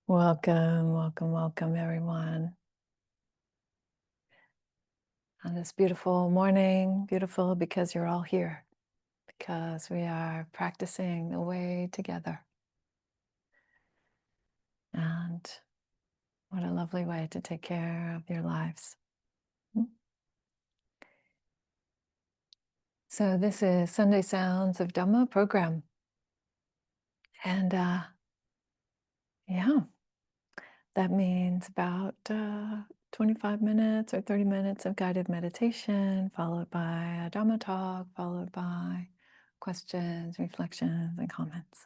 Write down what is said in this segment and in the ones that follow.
Welcome, welcome, welcome, everyone. On this beautiful morning, beautiful because you're all here, because we are practicing the way together. And what a lovely way to take care of your lives. So this is Sunday Sounds of Dhamma program. And yeah, that means about 25 minutes or 30 minutes of guided meditation, followed by a Dhamma talk, followed by questions, reflections, and comments.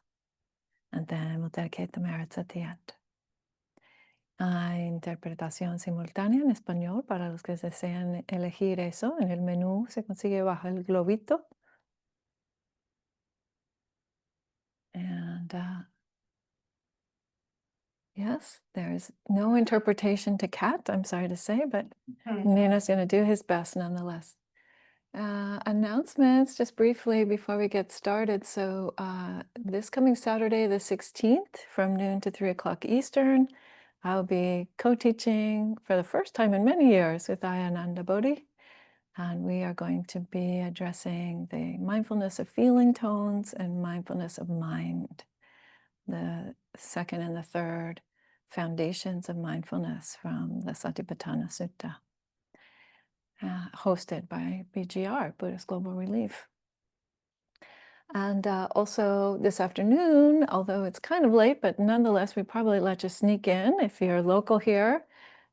And then we'll dedicate the merits at the end. Hay interpretación simultánea en español para los que desean elegir eso. En el menú se consigue bajo el globito. And yes, there's no interpretation to cat, I'm sorry to say, but Nina's going to do his best nonetheless. Announcements, just briefly before we get started. So this coming Saturday, the 16th, from noon to 3 o'clock Eastern, I'll be co-teaching for the first time in many years with Ayananda Bodhi. And we are going to be addressing the mindfulness of feeling tones and mindfulness of mind, the second and the third foundations of mindfulness from the Satipatthana Sutta. Hosted by BGR, Buddhist Global Relief. And also this afternoon, although it's kind of late, but nonetheless, we probably let you sneak in if you're local here.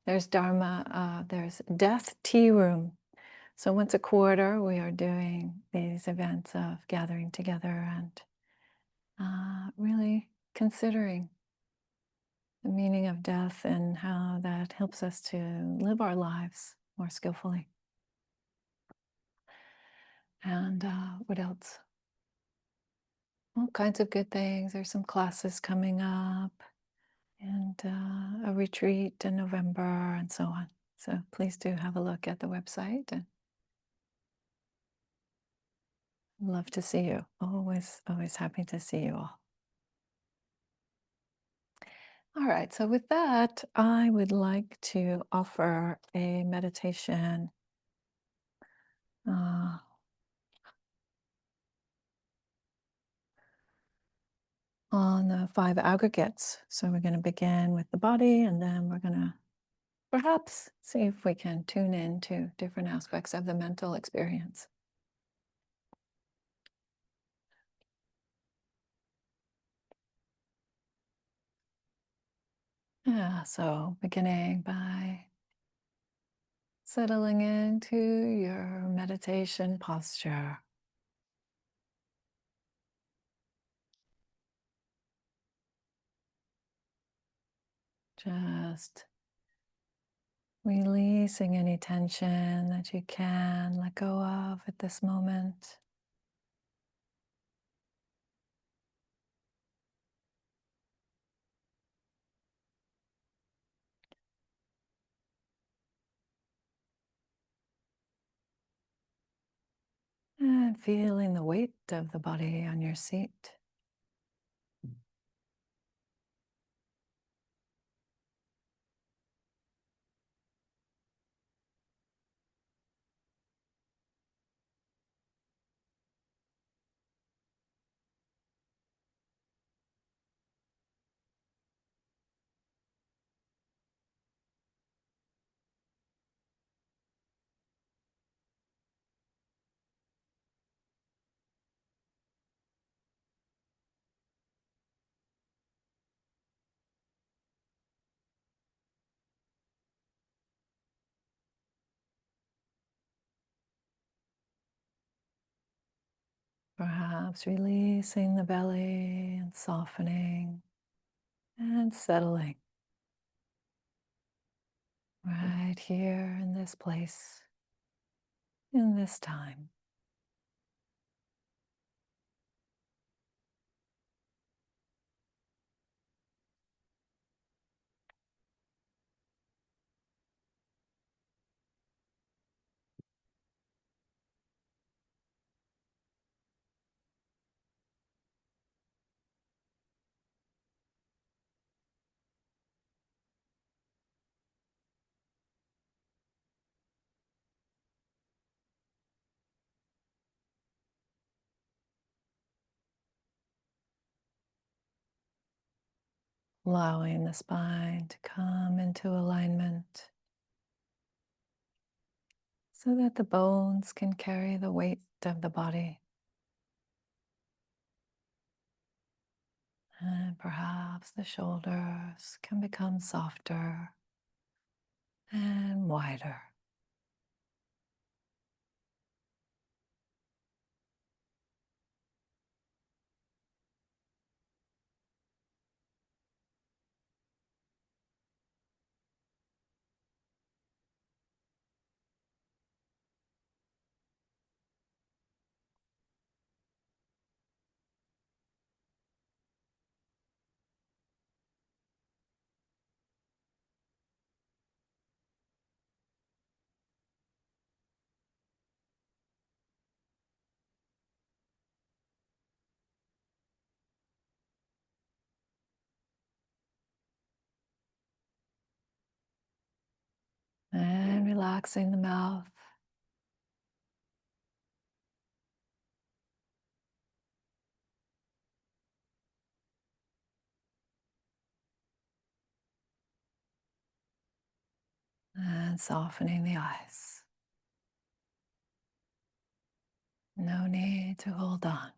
There's Dharma, there's Death Tea Room. So once a quarter, we are doing these events of gathering together and really considering the meaning of death and how that helps us to live our lives more skillfully. And what else? All kinds of good things. There's some classes coming up and a retreat in November and so on. So please do have a look at the website. And love to see you. Always, always happy to see you all. All right, so with that, I would like to offer a meditation on the 5 aggregates. So we're going to begin with the body, and then we're going to perhaps see if we can tune into different aspects of the mental experience. Yeah, so beginning by settling into your meditation posture. Just releasing any tension that you can let go of at this moment. And feeling the weight of the body on your seat. Perhaps releasing the belly and softening and settling right here in this place, in this time. allowing the spine to come into alignment so that the bones can carry the weight of the body. And perhaps the shoulders can become softer and wider. And relaxing the mouth. And softening the eyes. No need to hold on.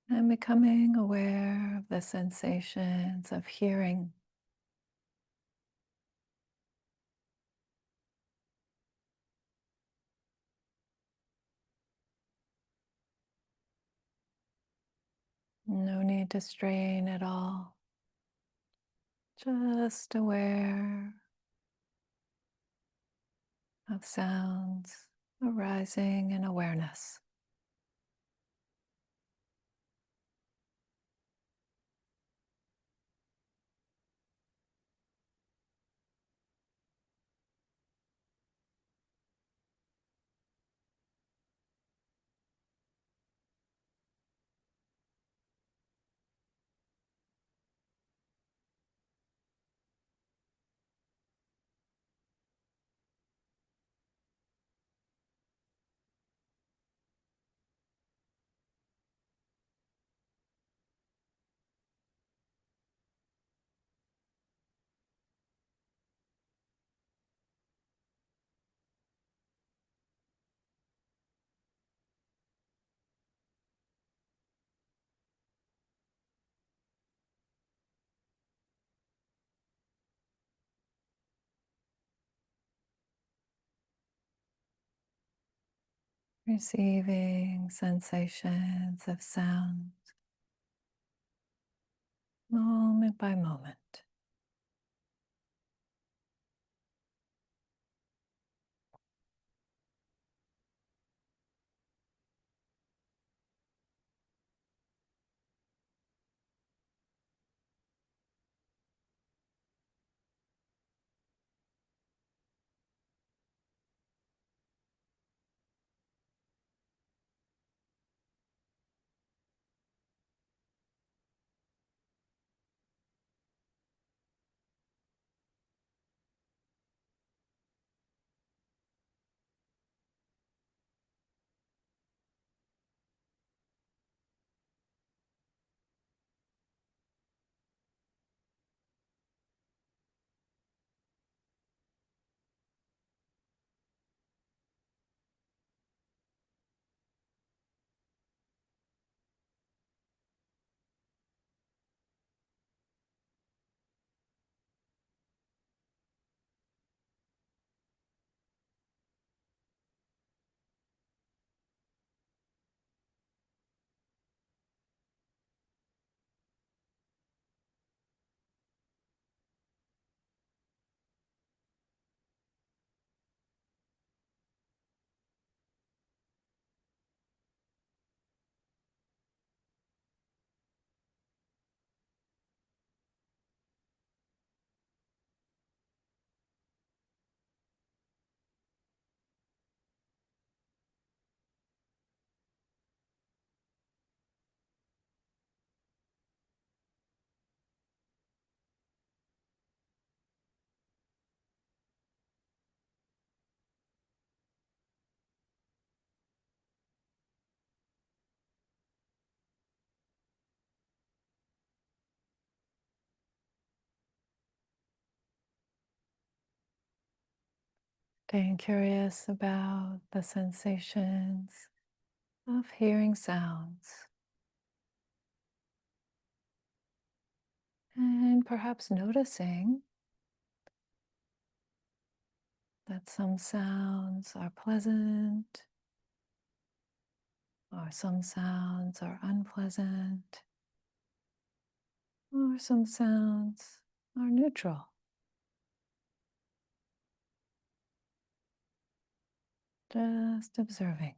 And becoming aware of the sensations of hearing. No need to strain at all. Just aware of sounds arising in awareness. Receiving sensations of sound moment by moment. Staying curious about the sensations of hearing sounds, and perhaps noticing that some sounds are pleasant or some sounds are unpleasant, or some sounds are neutral. Just observing.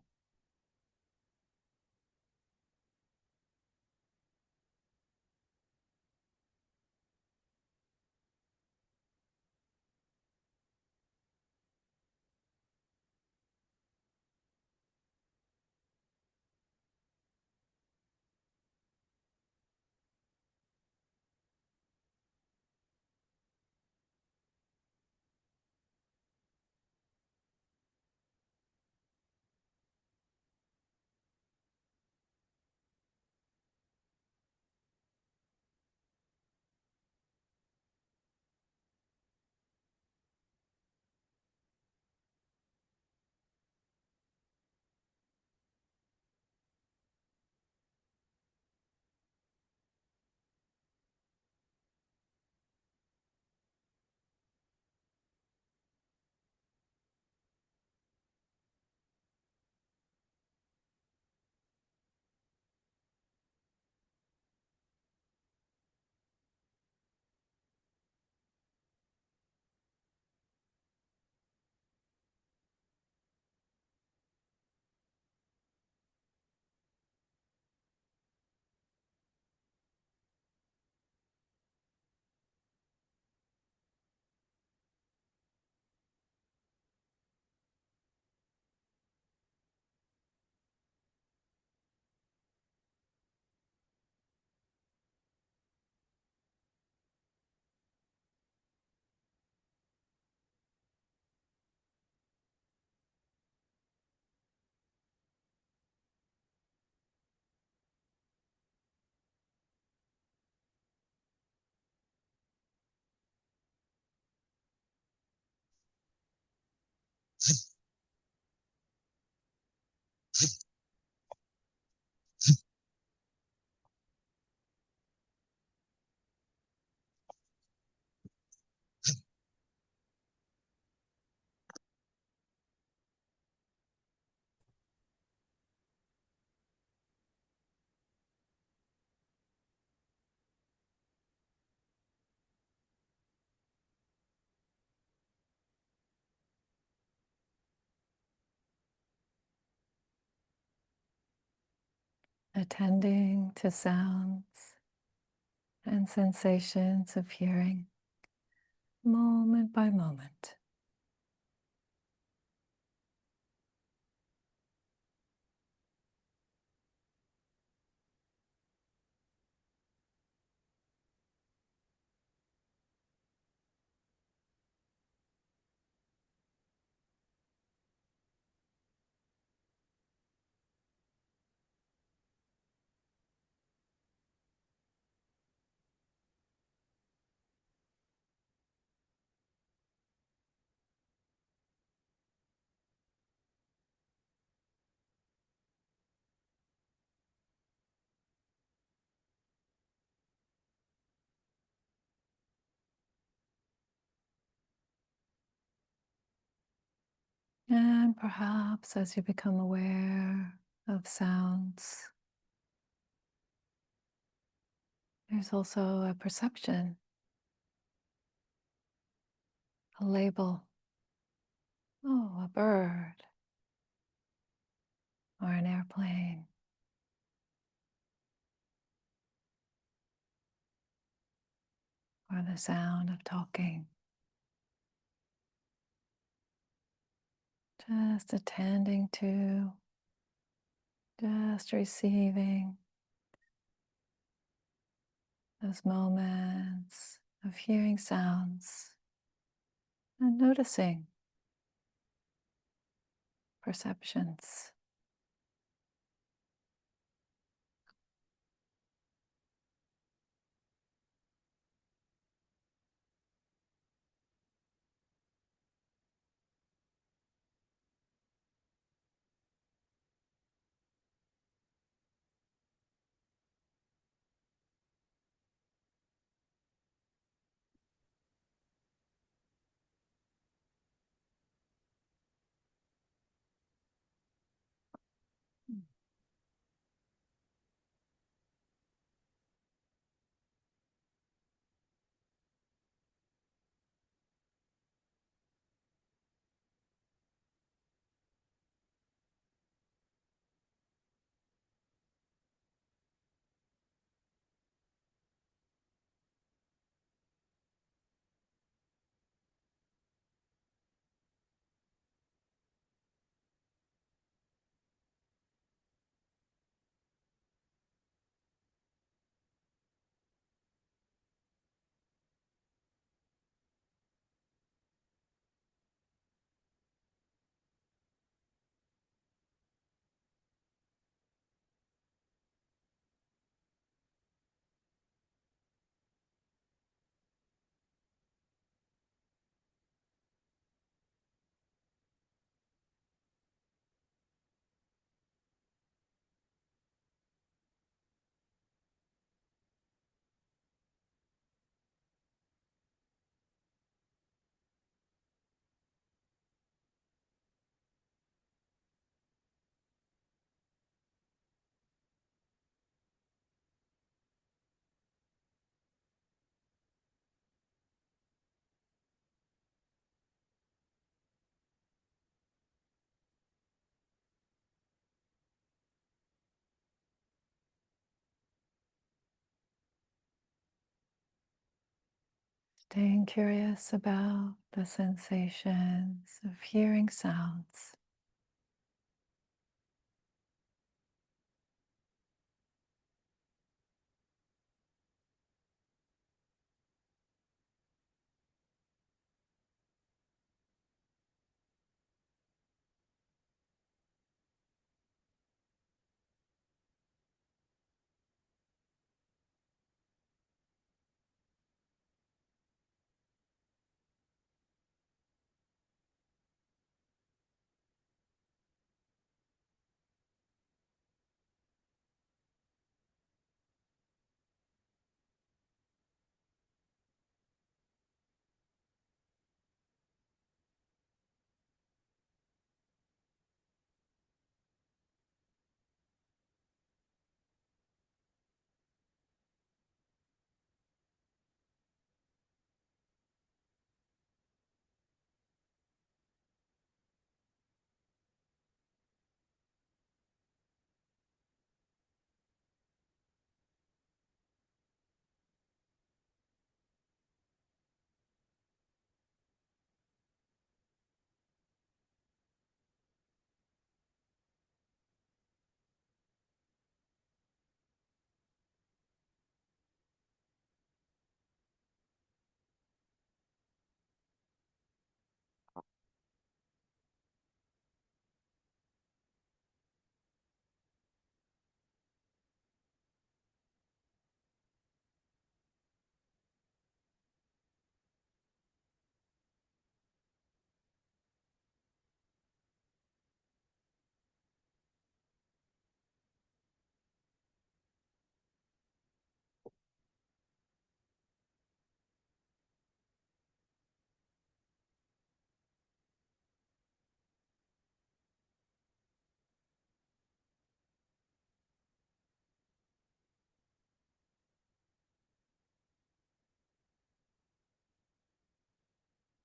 Attending to sounds and sensations of hearing, moment by moment. And perhaps as you become aware of sounds, there's also a perception, a label. Oh, a bird or an airplane or the sound of talking. Just attending to, just receiving those moments of hearing sounds and noticing perceptions. Staying curious about the sensations of hearing sounds.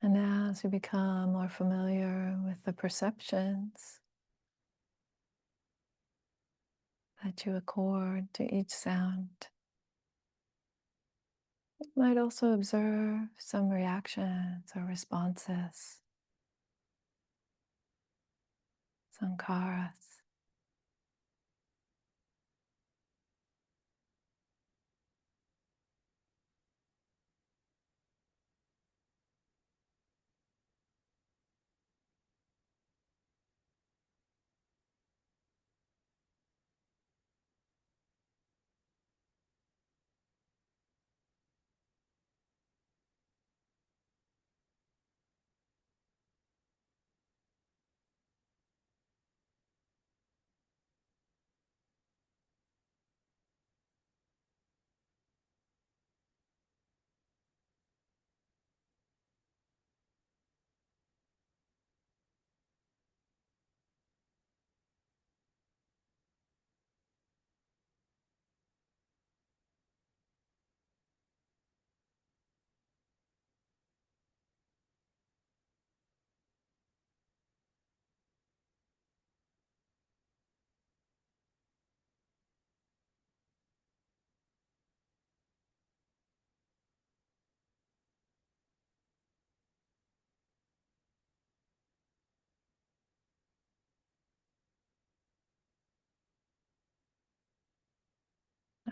And as you become more familiar with the perceptions that you accord to each sound, you might also observe some reactions or responses, sankharas.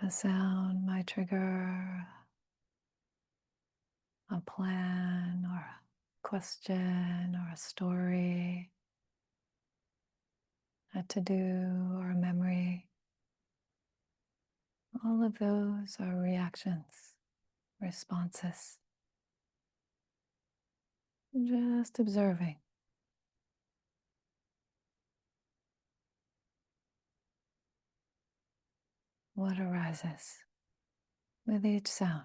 A sound might trigger a plan or a question or a story, a to-do or a memory. All of those are reactions, responses. Just observing what arises with each sound.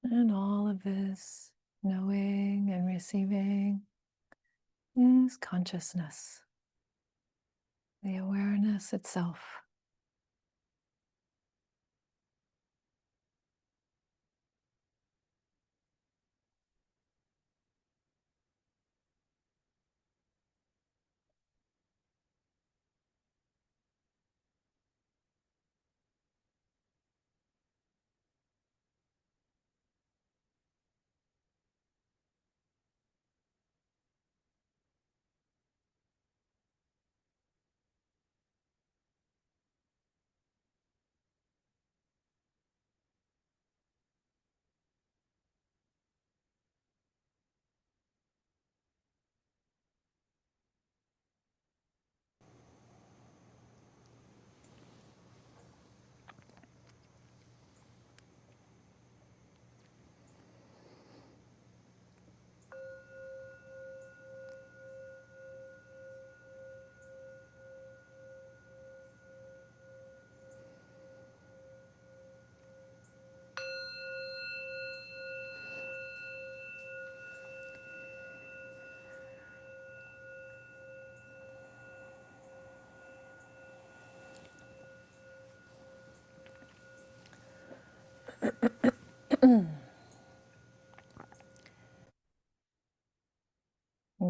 And all of this knowing and receiving is consciousness, the awareness itself.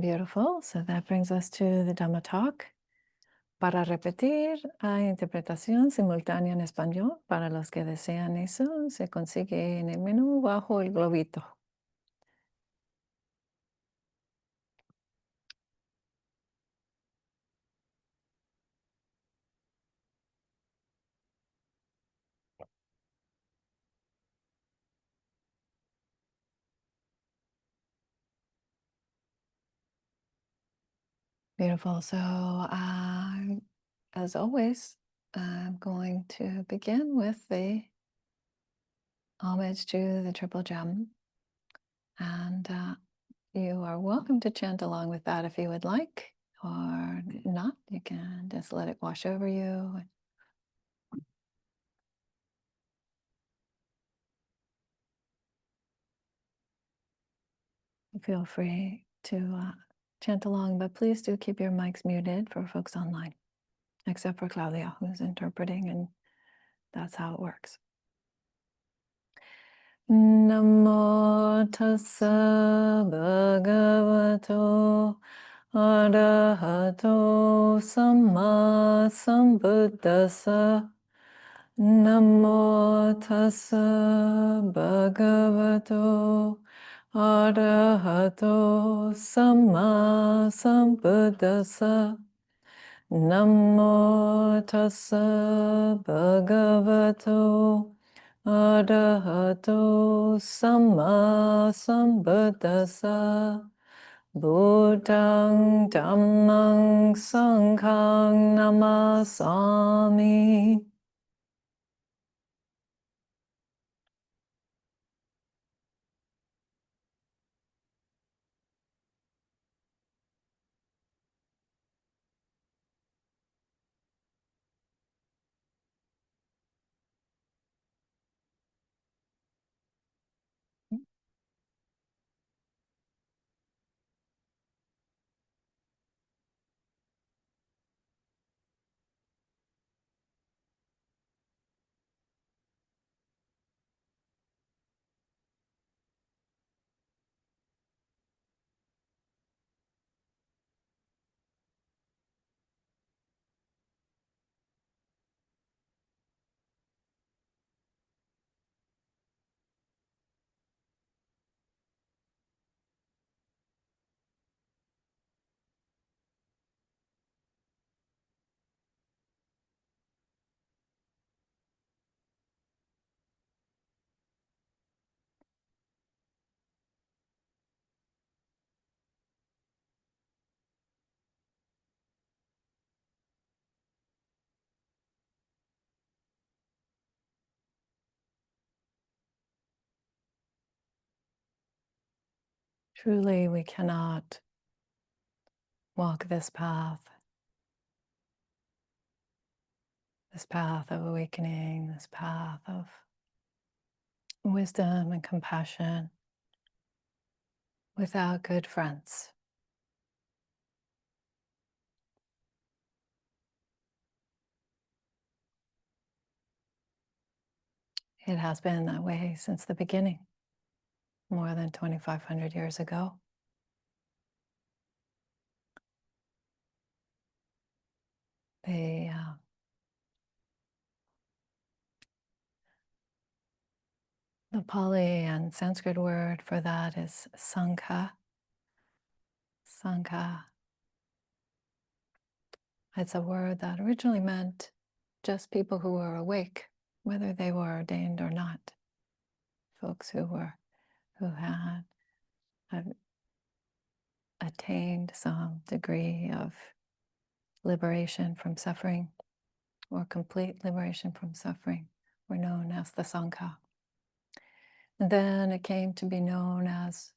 Beautiful. So that brings us to the Dhamma talk. Para repetir, hay interpretación simultánea en español. Para los que desean eso, se consigue en el menú bajo el globito. Beautiful. So, as always, I'm going to begin with the homage to the Triple Gem. And you are welcome to chant along with that if you would like, or not. You can just let it wash over you. Feel free to chant along, but please do keep your mics muted for folks online, except for Claudia, who's interpreting, and that's how it works. Namo tassa bhagavato arahato samma sambuddhassa. Namo tassa bhagavato arahato samma sambuddhassa. Namo tassa bhagavato arahato samma sambuddhassa. Buddhang dhammang sanghang namasami. Truly, we cannot walk this path of awakening, this path of wisdom and compassion without good friends. It has been that way since the beginning, more than 2,500 years ago. The Pali and Sanskrit word for that is Sangha. Sangha. It's a word that originally meant just people who were awake, whether they were ordained or not. Folks who had attained some degree of liberation from suffering or complete liberation from suffering were known as the Sangha. And then it came to be known as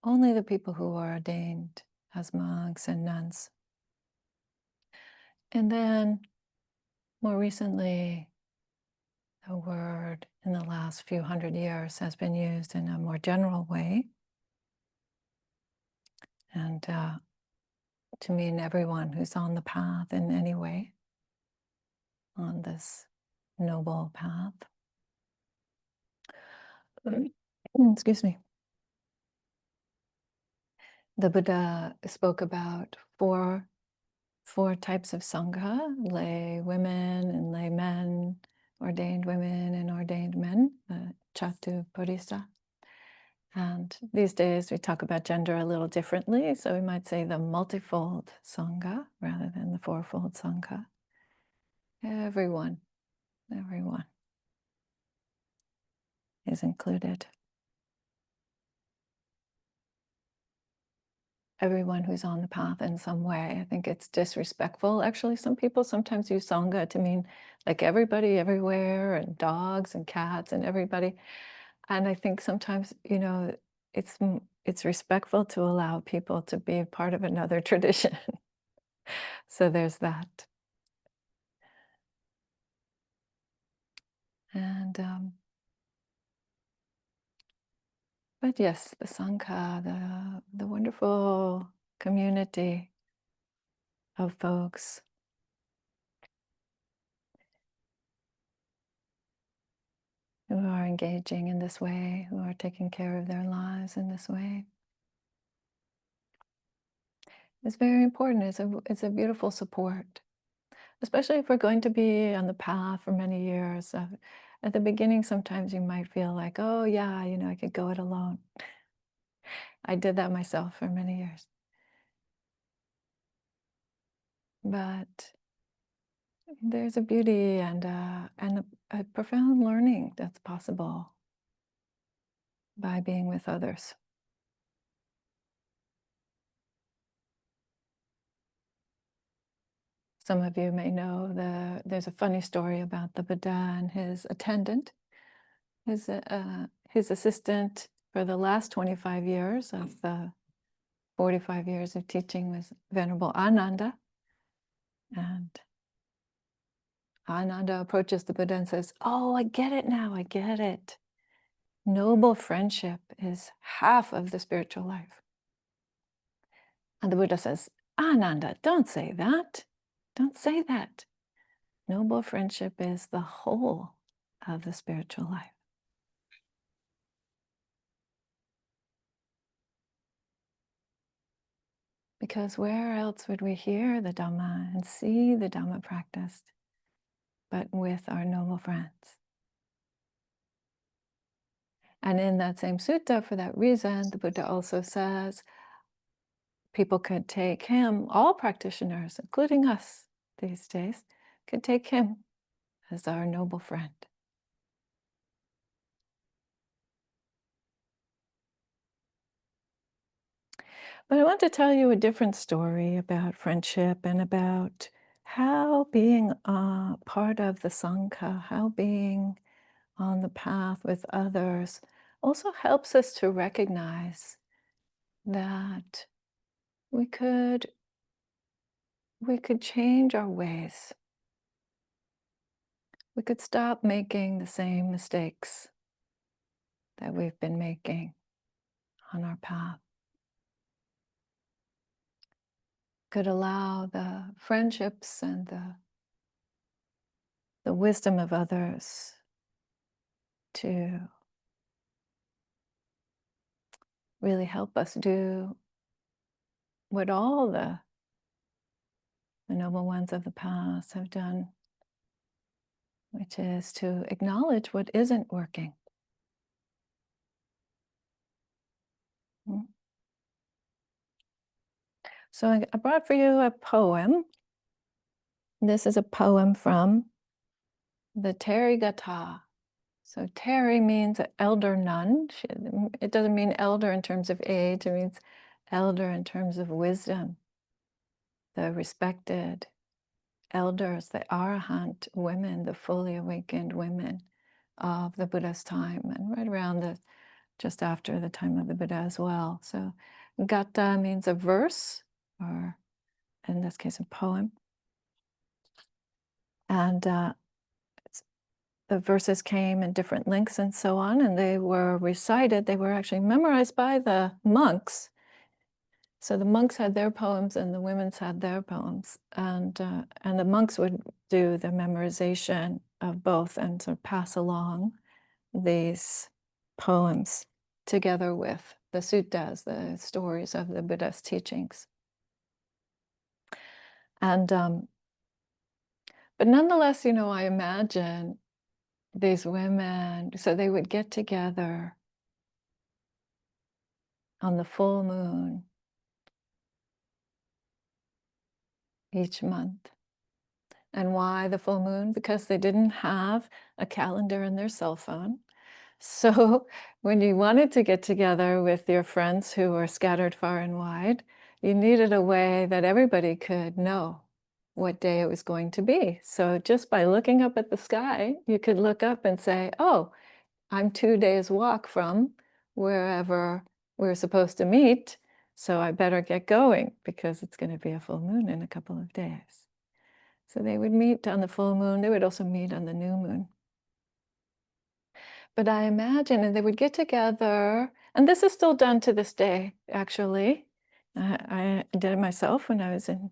only the people who were ordained as monks and nuns. And then more recently, the word in the last few hundred years has been used in a more general way, and to mean everyone who's on the path in any way, on this noble path. Excuse me. The Buddha spoke about four types of Sangha: lay women and lay men, ordained women and ordained men, the Chatupurisa. And these days we talk about gender a little differently, so we might say the multifold Sangha rather than the fourfold Sangha. Everyone is included. Everyone who's on the path in some way. I think it's disrespectful. Actually, some people sometimes use Sangha to mean like everybody everywhere, and dogs and cats and everybody. And I think sometimes, it's respectful to allow people to be part of another tradition. So there's that. And but yes, the Sangha, the wonderful community of folks who are engaging in this way, who are taking care of their lives in this way, is very important. It's a beautiful support, especially if we're going to be on the path for many years. At the beginning, sometimes you might feel like, oh yeah, I could go it alone. I did that myself for many years. But there's a beauty and a profound learning that's possible by being with others. Some of you may know there's a funny story about the Buddha and his attendant, his assistant for the last 25 years of the 45 years of teaching was Venerable Ananda. And Ananda approaches the Buddha and says, "Oh, I get it now, I get it. Noble friendship is half of the spiritual life." And the Buddha says, "Ananda, don't say that. Don't say that. Noble friendship is the whole of the spiritual life." Because where else would we hear the Dhamma and see the Dhamma practiced but with our noble friends? And in that same sutta, for that reason, the Buddha also says people could take him, all practitioners, including us these days, could take him as our noble friend. But I want to tell you a different story about friendship and about how being part of the Sangha, how being on the path with others also helps us to recognize that we could change our ways. We could stop making the same mistakes that we've been making on our path. Could allow the friendships and the wisdom of others to really help us do what all the noble ones of the past have done, which is to acknowledge what isn't working. So I brought for you a poem. This is a poem from the Therigatha. So Theri means elder nun. It doesn't mean elder in terms of age, it means elder in terms of wisdom. The respected elders, the arahant women, the fully awakened women of the Buddha's time, and right around just after the time of the Buddha as well. So Gatha means a verse, or in this case, a poem. And the verses came in different lengths and so on, and they were recited. They were actually memorized by the monks. So the monks had their poems and the women's had their poems. And the monks would do the memorization of both and sort of pass along these poems together with the suttas, the stories of the Buddha's teachings. And but nonetheless, I imagine these women, so they would get together on the full moon each month. And why the full moon? Because they didn't have a calendar in their cell phone. So when you wanted to get together with your friends who were scattered far and wide, you needed a way that everybody could know what day it was going to be. So just by looking up at the sky, you could look up and say, oh, I'm 2 days walk from wherever we're supposed to meet, so I better get going because it's going to be a full moon in a couple of days. So they would meet on the full moon. They would also meet on the new moon. But I imagine, and they would get together, and this is still done to this day, actually. I did it myself when I was in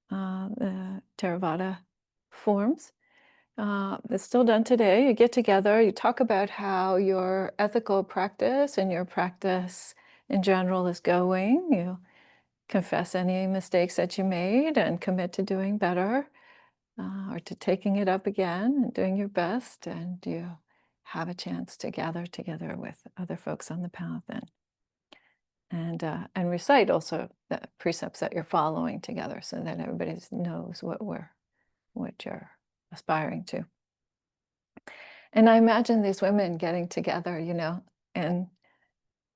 the Theravada forms. It's still done today. You get together, you talk about how your ethical practice and your practice in general is going. You confess any mistakes that you made and commit to doing better, or to taking it up again and doing your best. And you have a chance to gather together with other folks on the path and recite also the precepts that you're following together, so that everybody knows what you're aspiring to. And I imagine these women getting together, and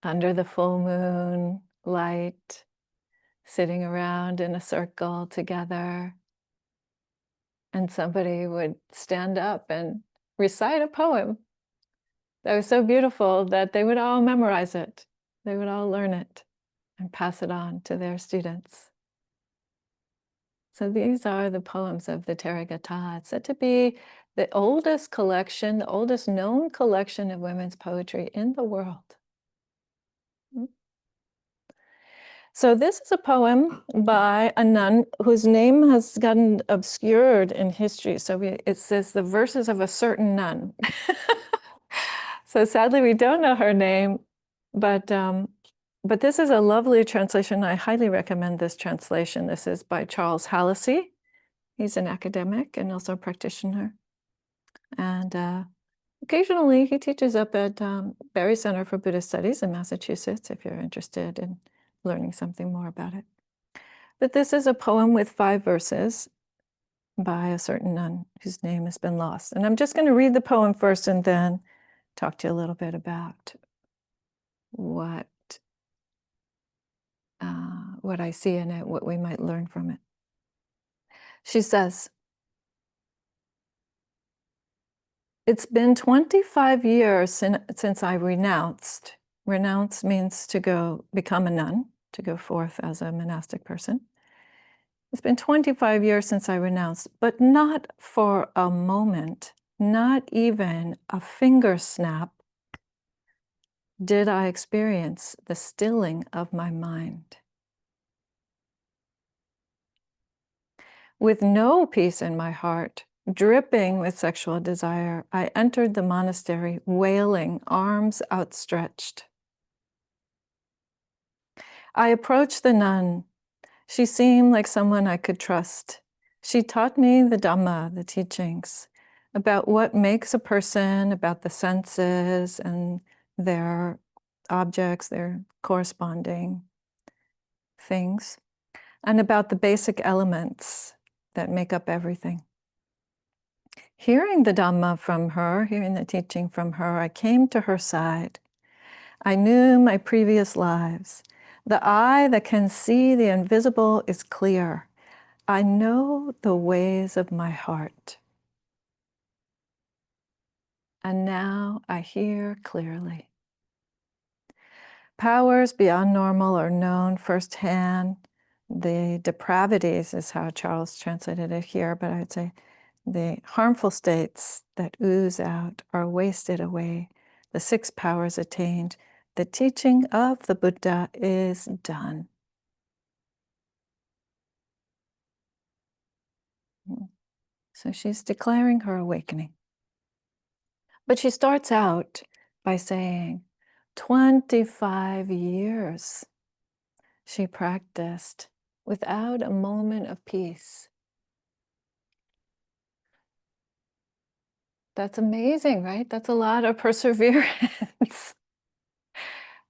under the full moon light, sitting around in a circle together, and somebody would stand up and recite a poem that was so beautiful that they would all memorize it. They would all learn it and pass it on to their students. So these are the poems of the Therigatha. It's said to be the oldest collection, the oldest known collection of women's poetry in the world. So this is a poem by a nun whose name has gotten obscured in history. So it says the verses of a certain nun. So sadly, we don't know her name, but this is a lovely translation. I highly recommend this translation. This is by Charles Hallisey. He's an academic and also a practitioner. And occasionally he teaches up at Barry Center for Buddhist Studies in Massachusetts, if you're interested in learning something more about it. But this is a poem with 5 verses by a certain nun whose name has been lost. And I'm just going to read the poem first and then talk to you a little bit about what I see in it, what we might learn from it. She says, "It's been 25 years since I renounced." Renounce means to become a nun, to go forth as a monastic person. It's been 25 years since I renounced, but not for a moment, not even a finger snap, did I experience the stilling of my mind. With no peace in my heart, dripping with sexual desire, I entered the monastery, wailing, arms outstretched. I approached the nun. She seemed like someone I could trust. She taught me the Dhamma, the teachings, about what makes a person, about the senses and their objects, their corresponding things, and about the basic elements that make up everything. Hearing the Dhamma from her, hearing the teaching from her, I came to her side. I knew my previous lives. The eye that can see the invisible is clear. I know the ways of my heart. And now I hear clearly. Powers beyond normal are known firsthand. The depravities is how Charles translated it here, but I'd say the harmful states that ooze out are wasted away. The 6 powers attained. The teaching of the Buddha is done. So she's declaring her awakening. But she starts out by saying, 25 years she practiced without a moment of peace. That's amazing, right? That's a lot of perseverance.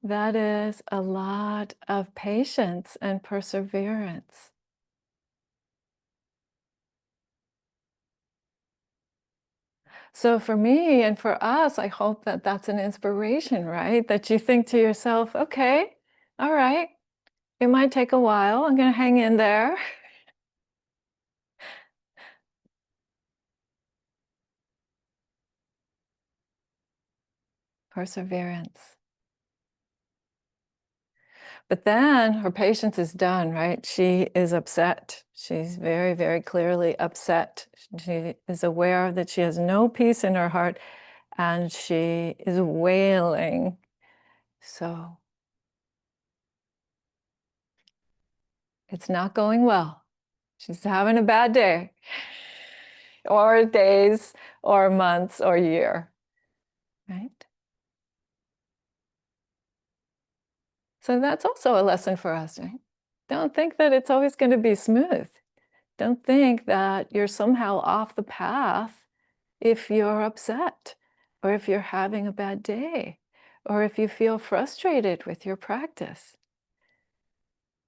That is a lot of patience and perseverance. So for me and for us, I hope that that's an inspiration, right? That you think to yourself, okay, all right, it might take a while. I'm going to hang in there. Perseverance. But then her patience is done, right? She is upset. She's very, very clearly upset. She is aware that she has no peace in her heart and she is wailing. So it's not going well. She's having a bad day, or days, or months, or year, right? So that's also a lesson for us, right? Don't think that it's always going to be smooth. Don't think that you're somehow off the path if you're upset, or if you're having a bad day, or if you feel frustrated with your practice,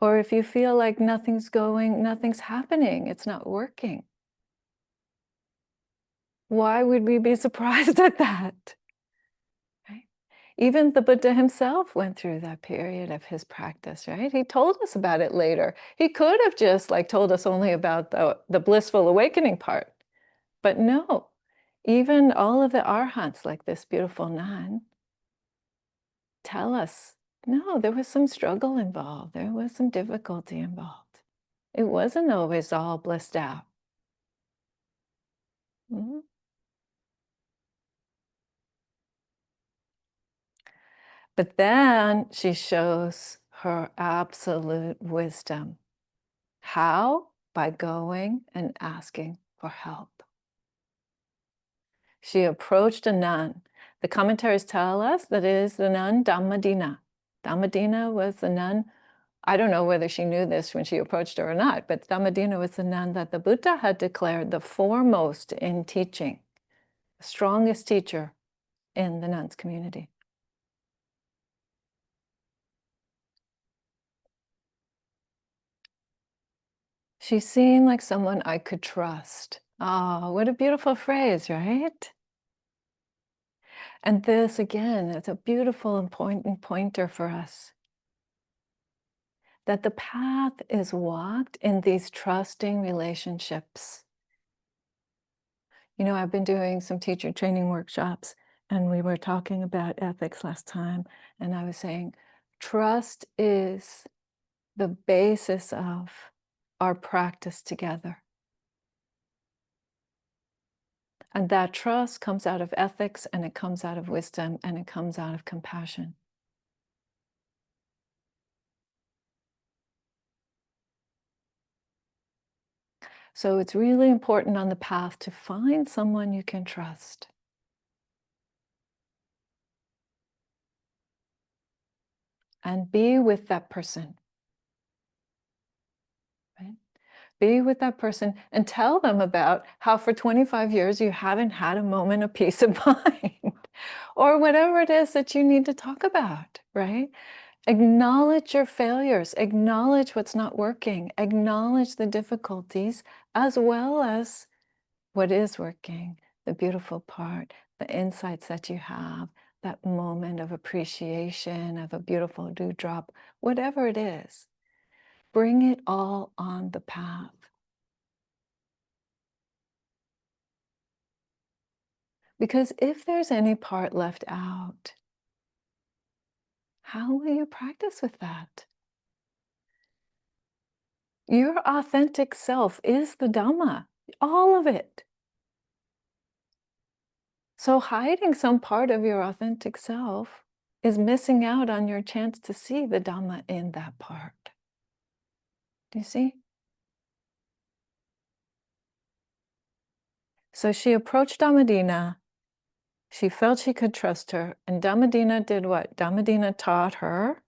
or if you feel like nothing's happening, it's not working. Why would we be surprised at that? Right? Even the Buddha himself went through that period of his practice, right? He told us about it later. He could have just told us only about the blissful awakening part. But no, even all of the arhats, like this beautiful nun, tell us, no, there was some struggle involved. There was some difficulty involved. It wasn't always all blissed out. Mhm. But then she shows her absolute wisdom. How? By going and asking for help. She approached a nun. The commentaries tell us that it is the nun Dhammadīpā. Dhammadīpā was the nun. I don't know whether she knew this when she approached her or not, but Dhammadīpā was the nun that the Buddha had declared the foremost in teaching, the strongest teacher in the nuns community. She seemed like someone I could trust. Oh, what a beautiful phrase, right? And this, again, is a beautiful, important pointer for us. That the path is walked in these trusting relationships. You know, I've been doing some teacher training workshops, and we were talking about ethics last time, and I was saying, trust is the basis of our practice together. And that trust comes out of ethics, and it comes out of wisdom, and it comes out of compassion. So it's really important on the path to find someone you can trust. And be with that person. Right? Be with that person and tell them about how for 25 years you haven't had a moment of peace of mind or whatever it is that you need to talk about, right? Acknowledge your failures, acknowledge what's not working, acknowledge the difficulties as well as what is working, the beautiful part, the insights that you have, that moment of appreciation of a beautiful dewdrop, whatever it is. Bring it all on the path. Because if there's any part left out, how will you practice with that? Your authentic self is the Dhamma, all of it. So hiding some part of your authentic self is missing out on your chance to see the Dhamma in that part. Do you see? So she approached Dhammadīna. She felt she could trust her. And Dhammadīna did what? Dhammadīna taught her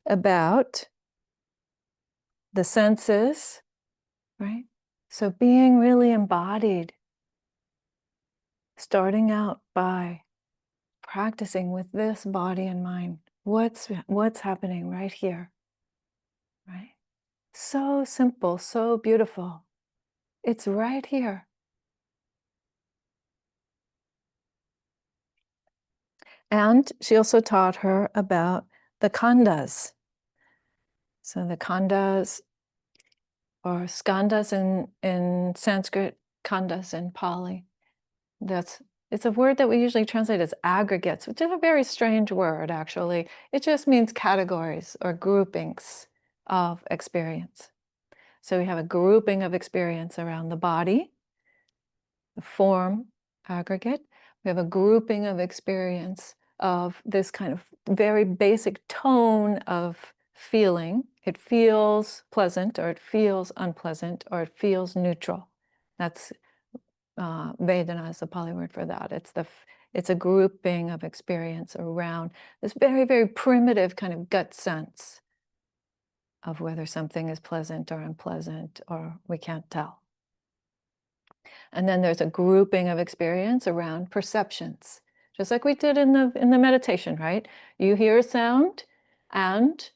about the senses, right? So being really embodied, starting out by practicing with this body and mind. What's happening right here, right? So simple, so beautiful. It's right here. And she also taught her about the khandhas. So the khandhas, or skandhas in Sanskrit, khandhas in Pali. It's a word that we usually translate as aggregates, which is a very strange word, actually. It just means categories or groupings of experience. So we have a grouping of experience around the body, the form aggregate. We have a grouping of experience of this kind of very basic tone of feeling. It feels pleasant, or it feels unpleasant, or it feels neutral. That's Vedana is the Pali word for that. It's a grouping of experience around this very, very primitive kind of gut sense of whether something is pleasant or unpleasant, or we can't tell. And then there's a grouping of experience around perceptions, just like we did in the meditation, right? You hear a sound and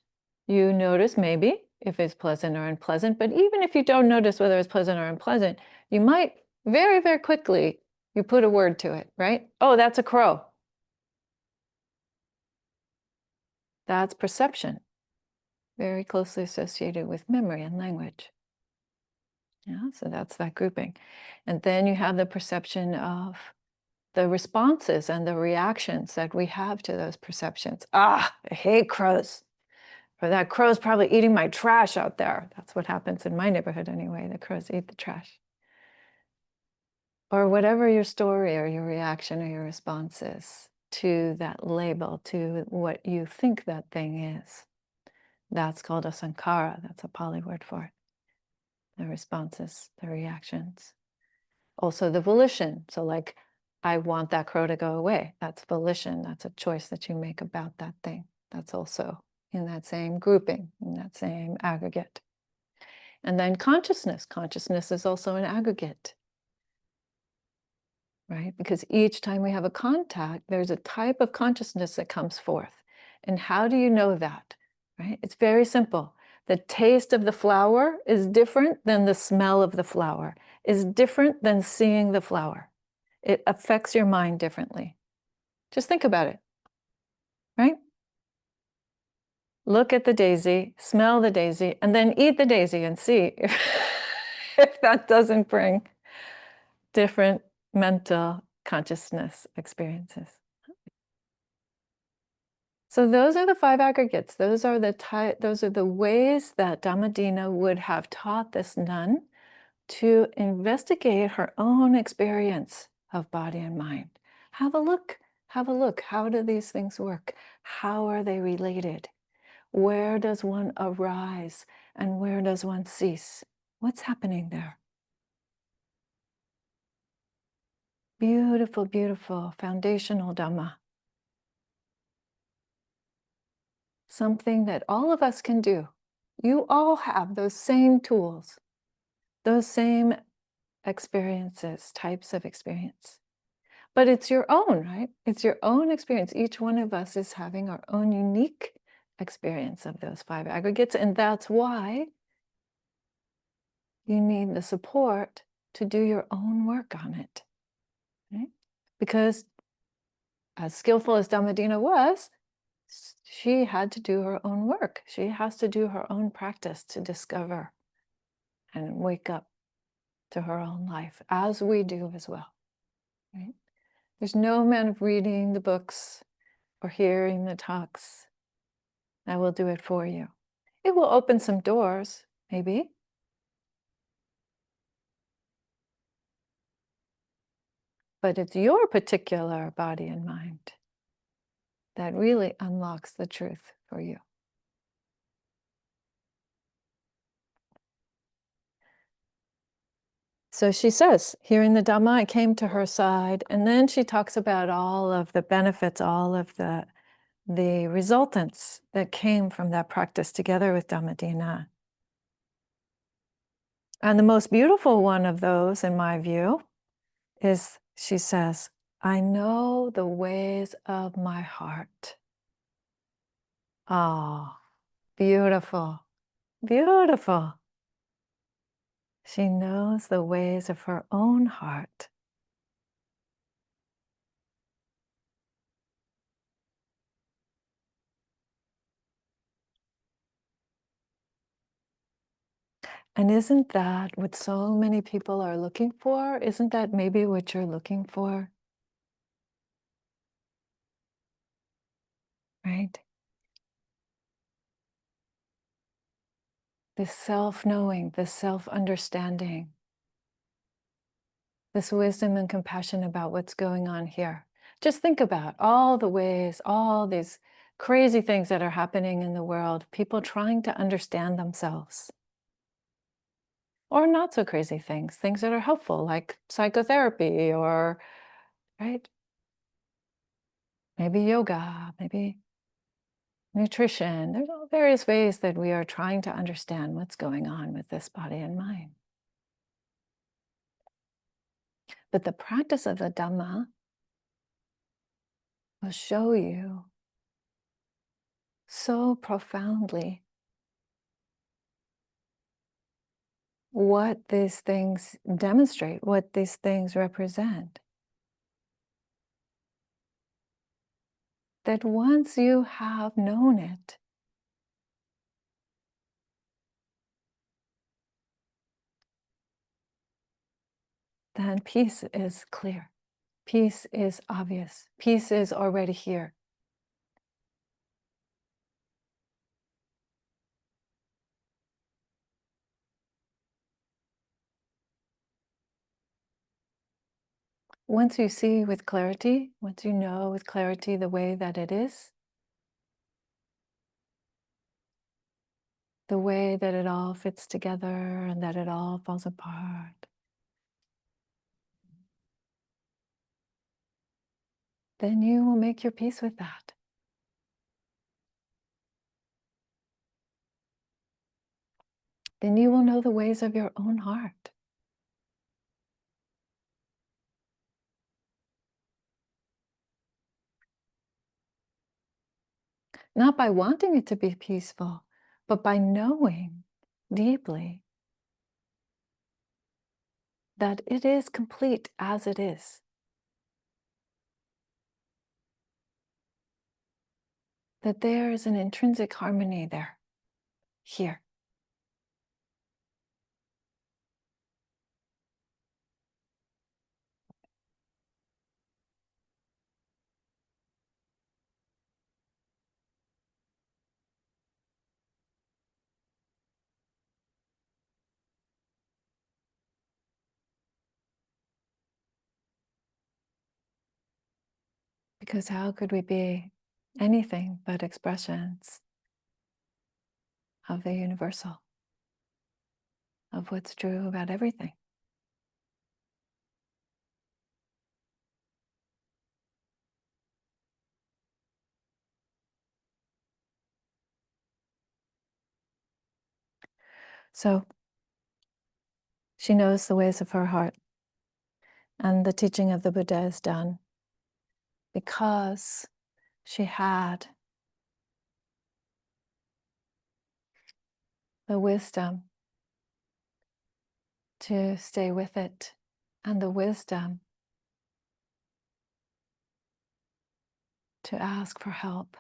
you notice maybe if it's pleasant or unpleasant, but even if you don't notice whether it's pleasant or unpleasant, you might very, very quickly, you put a word to it, right? Oh, that's a crow. That's perception, very closely associated with memory and language. Yeah, so that's that grouping. And then you have the perception of the responses and the reactions that we have to those perceptions. Ah, I hate crows. Or that crow's probably eating my trash out there. That's what happens in my neighborhood anyway. The crows eat the trash. Or whatever your story or your reaction or your response is to that label, to what you think that thing is. That's called a sankhara. That's a Pali word for it. The responses, the reactions. Also the volition. So like, I want that crow to go away. That's volition. That's a choice that you make about that thing. That's also in that same grouping, in that same aggregate. And then consciousness. Consciousness is also an aggregate, right? Because each time we have a contact, there's a type of consciousness that comes forth. And how do you know that, right? It's very simple. The taste of the flower is different than the smell of the flower, is different than seeing the flower. It affects your mind differently. Just think about it, right? Look at the daisy, smell the daisy, and then eat the daisy and see if that doesn't bring different mental consciousness experiences. So those are the 5 aggregates. Those are the ways that Dhammadīna would have taught this nun to investigate her own experience of body and mind. Have a look. Have a look. How do these things work? How are they related? Where does one arise and where does one cease? What's happening there? Beautiful, beautiful foundational Dhamma. Something that all of us can do. You all have those same tools, those same experiences, types of experience. But it's your own, right? It's your own experience. Each one of us is having our own unique experience of those 5 aggregates. And that's why you need the support to do your own work on it. Right? Because as skillful as Dhammadīpā was, she had to do her own work. She has to do her own practice to discover and wake up to her own life, as we do as well. Right? There's no amount of reading the books or hearing the talks that will do it for you. It will open some doors, maybe. But it's your particular body and mind that really unlocks the truth for you. So she says, hearing the Dhamma, I came to her side. And then she talks about all of the benefits, all of the resultants that came from that practice together with Dhammadīpā. And the most beautiful one of those, in my view, is, she says, I know the ways of my heart. Oh, beautiful, beautiful. She knows the ways of her own heart. And isn't that what so many people are looking for? Isn't that maybe what you're looking for? Right? This self-knowing, this self-understanding, this wisdom and compassion about what's going on here. Just think about all the ways, all these crazy things that are happening in the world, people trying to understand themselves. Or not so crazy things, things that are helpful, like psychotherapy or, right? Maybe yoga, maybe nutrition. There's all various ways that we are trying to understand what's going on with this body and mind. But the practice of the Dhamma will show you so profoundly what these things demonstrate, what these things represent. That once you have known it, then peace is clear. Peace is obvious. Peace is already here. Once you see with clarity, once you know with clarity the way that it is, the way that it all fits together and that it all falls apart, then you will make your peace with that. Then you will know the ways of your own heart. Not by wanting it to be peaceful, but by knowing deeply that it is complete as it is. That there is an intrinsic harmony there, here. Because how could we be anything but expressions of the universal? of what's true about everything. So she knows the ways of her heart, and the teaching of the Buddha is done because she had the wisdom to stay with it, and the wisdom to ask for help,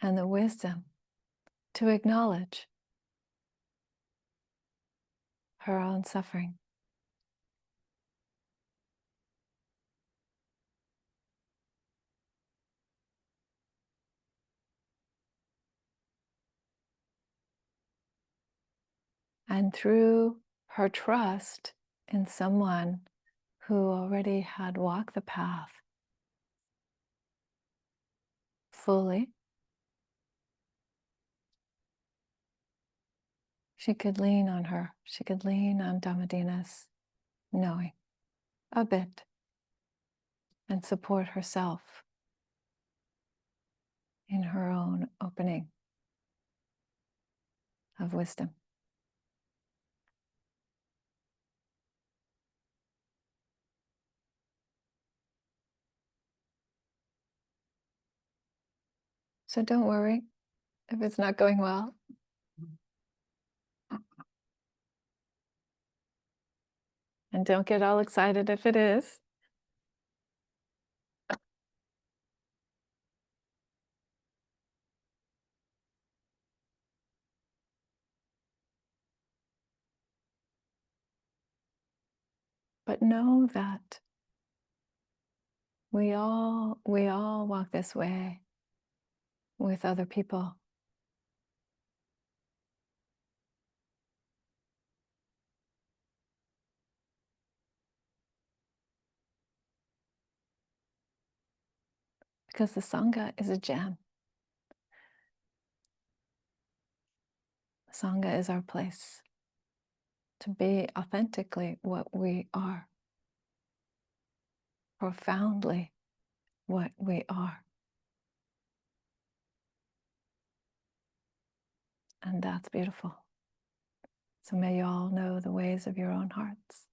and the wisdom to acknowledge her own suffering. And through her trust in someone who already had walked the path fully, she could lean on her. She could lean on Dhammadīpa's knowing a bit and support herself in her own opening of wisdom. So don't worry if it's not going well. And don't get all excited if it is. But know that we all walk this way with other people. Because the Sangha is a gem. Sangha is our place to be authentically what we are, profoundly what we are. And that's beautiful. So may you all know the ways of your own hearts.